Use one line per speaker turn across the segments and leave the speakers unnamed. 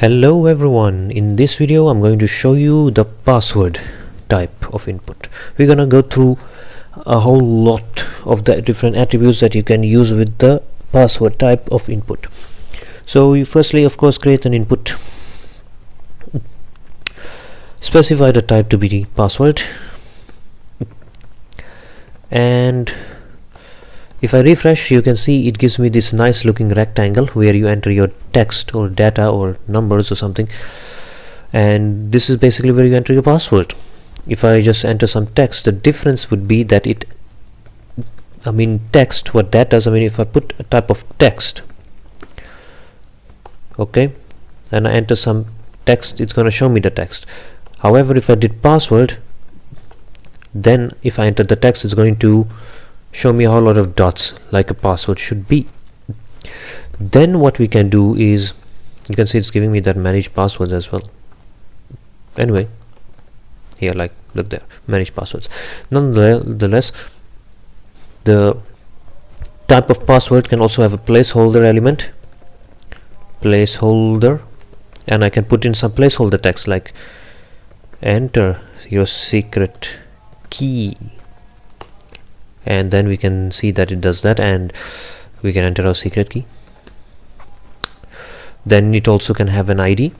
Hello everyone, in this video I'm going to show you the password type of input. We're gonna go through a whole lot of the different attributes that you can use with the password type of input. So you firstly of course create an input, specify the type to be the password, and if I refresh, you can see it gives me this nice looking rectangle where you enter your text or data or numbers or something, and this is basically where you enter your password. If I just enter some text, the difference would be that text, what that does, if I put a type of text, okay, and I enter some text, it's going to show me the text. However, if I did password, then if I enter the text, it's going to show me a whole lot of dots like a password should be. Then what we can do is, you can see it's giving me that manage passwords as well. Anyway, here, like, look there, manage passwords. Nonetheless, the type of password can also have a placeholder element, placeholder, and I can put in some placeholder text like enter your secret key, and then we can see that it does that, and we can enter our secret key. Then it also can have an ID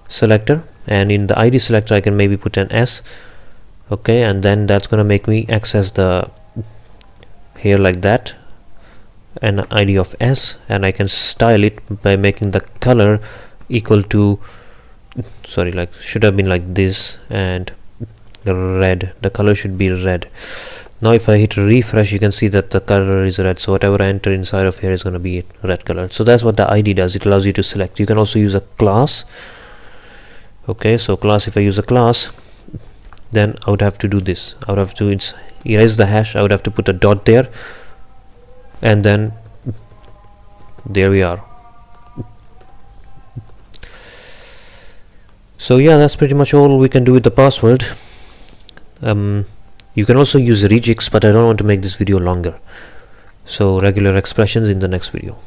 selector, and in the ID selector I can maybe put an S, okay, and then that's gonna make me access the here like that, an ID of S, and I can style it by making the color equal to, sorry, like should have been like this, and red, the color should be red. Now if I hit refresh, you can see that the color is red, so whatever I enter inside of here is going to be red color. So that's what the ID does, it allows you to select. You can also use a class, okay, so class, if I use a class, then I would have to do this, I would have to erase the hash, I would have to put a dot there, and then there we are. So yeah, that's pretty much all we can do with the password. You can also use regex, but I don't want to make this video longer, so regular expressions in the next video.